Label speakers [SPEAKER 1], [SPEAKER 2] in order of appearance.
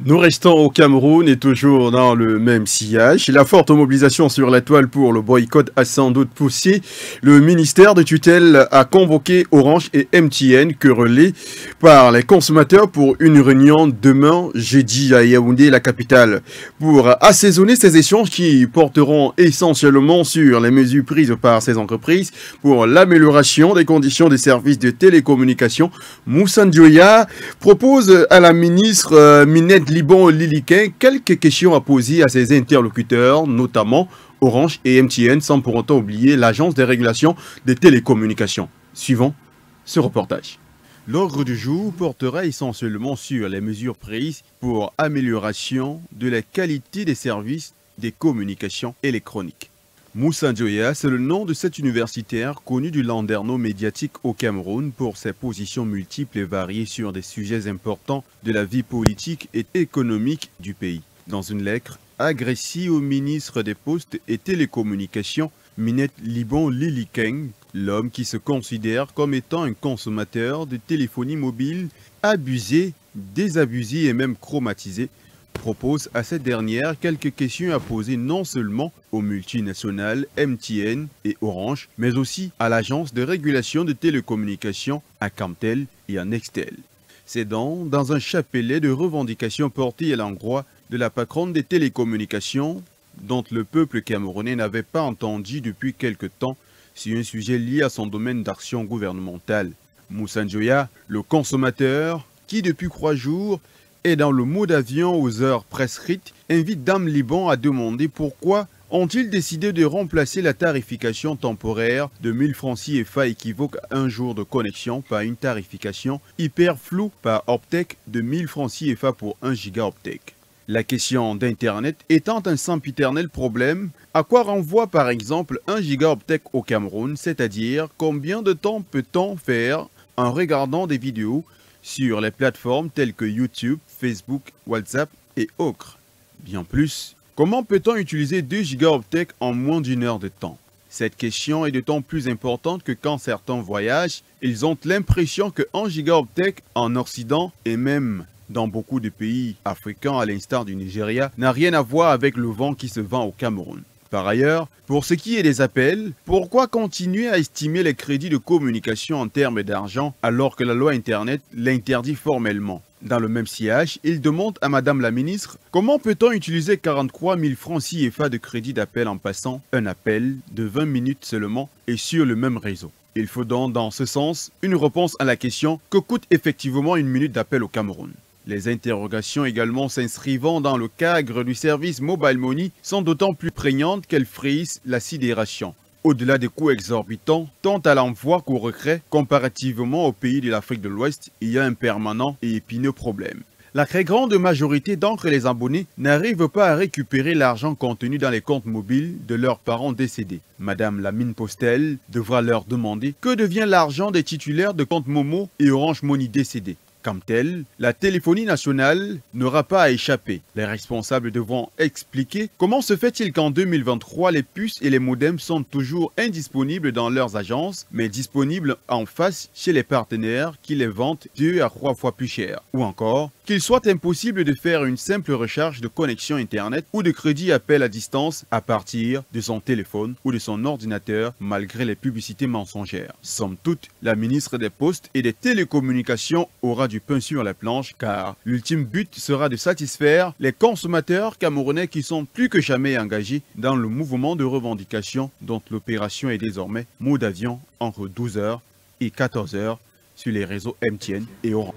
[SPEAKER 1] Nous restons au Cameroun et toujours dans le même sillage. La forte mobilisation sur la toile pour le boycott a sans doute poussé le ministère de tutelle à convoquer Orange et MTN, querellés par les consommateurs pour une réunion demain jeudi à Yaoundé, la capitale, pour assaisonner ces échanges qui porteront essentiellement sur les mesures prises par ces entreprises pour l'amélioration des conditions des services de télécommunication. Moussa Ndioya propose à la ministre Minette Liban Liliquin quelques questions à poser à ses interlocuteurs, notamment Orange et MTN, sans pour autant oublier l'Agence des régulations des télécommunications. Suivons ce reportage. L'ordre du jour portera essentiellement sur les mesures prises pour amélioration de la qualité des services des communications électroniques. Moussa Ndioya, c'est le nom de cet universitaire connu du landerneau médiatique au Cameroun pour ses positions multiples et variées sur des sujets importants de la vie politique et économique du pays. Dans une lettre adressée au ministre des Postes et Télécommunications, Minette Liban Liliquin, l'homme qui se considère comme étant un consommateur de téléphonie mobile abusé, désabusé et même chromatisé, propose à cette dernière quelques questions à poser non seulement aux multinationales MTN et Orange, mais aussi à l'Agence de régulation de télécommunications, à Camtel et à Nextel. C'est dans un chapelet de revendications portées à l'endroit de la patronne des télécommunications, dont le peuple camerounais n'avait pas entendu depuis quelque temps sur un sujet lié à son domaine d'action gouvernementale. Moussa Ndioya, le consommateur, qui depuis 3 jours et dans le mot d'avion aux heures prescrites, invite Dame Liban à demander pourquoi ont-ils décidé de remplacer la tarification temporaire de 1000 francs CFA équivoque à un jour de connexion par une tarification hyper floue par Optec de 1000 francs CFA pour 1 giga Optec. La question d'Internet étant un sempiternel problème, à quoi renvoie par exemple 1 giga Optec au Cameroun, c'est-à-dire combien de temps peut-on faire en regardant des vidéos sur les plateformes telles que YouTube, Facebook, WhatsApp et autres. Bien plus, comment peut-on utiliser 2 gigaoctets en moins d'1 heure de temps? Cette question est d'autant plus importante que quand certains voyagent, ils ont l'impression que 1 gigaoctet en Occident et même dans beaucoup de pays africains à l'instar du Nigeria n'a rien à voir avec le vent qui se vend au Cameroun. Par ailleurs, pour ce qui est des appels, pourquoi continuer à estimer les crédits de communication en termes d'argent alors que la loi Internet l'interdit formellement? Dans le même sillage, il demande à Madame la ministre comment peut-on utiliser 43 000 francs CFA de crédit d'appel en passant un appel de 20 minutes seulement et sur le même réseau. Il faut donc dans ce sens une réponse à la question que coûte effectivement une minute d'appel au Cameroun. Les interrogations également s'inscrivant dans le cadre du service Mobile Money sont d'autant plus prégnantes qu'elles frisent la sidération. Au-delà des coûts exorbitants, tant à l'envoi qu'au retrait, comparativement aux pays de l'Afrique de l'Ouest, il y a un permanent et épineux problème. La très grande majorité d'entre les abonnés n'arrivent pas à récupérer l'argent contenu dans les comptes mobiles de leurs parents décédés. Madame la mine Postel devra leur demander que devient l'argent des titulaires de comptes Momo et Orange Money décédés. Comme tel, la téléphonie nationale n'aura pas à échapper. Les responsables devront expliquer comment se fait-il qu'en 2023, les puces et les modems sont toujours indisponibles dans leurs agences, mais disponibles en face chez les partenaires qui les vendent 2 à 3 fois plus cher. Ou encore, qu'il soit impossible de faire une simple recharge de connexion Internet ou de crédit appel à distance à partir de son téléphone ou de son ordinateur malgré les publicités mensongères. Somme toute, la ministre des Postes et des Télécommunications aura du pain sur la planche car l'ultime but sera de satisfaire les consommateurs camerounais qui sont plus que jamais engagés dans le mouvement de revendication dont l'opération est désormais mot d'avion entre 12 h et 14 h sur les réseaux MTN et Orange.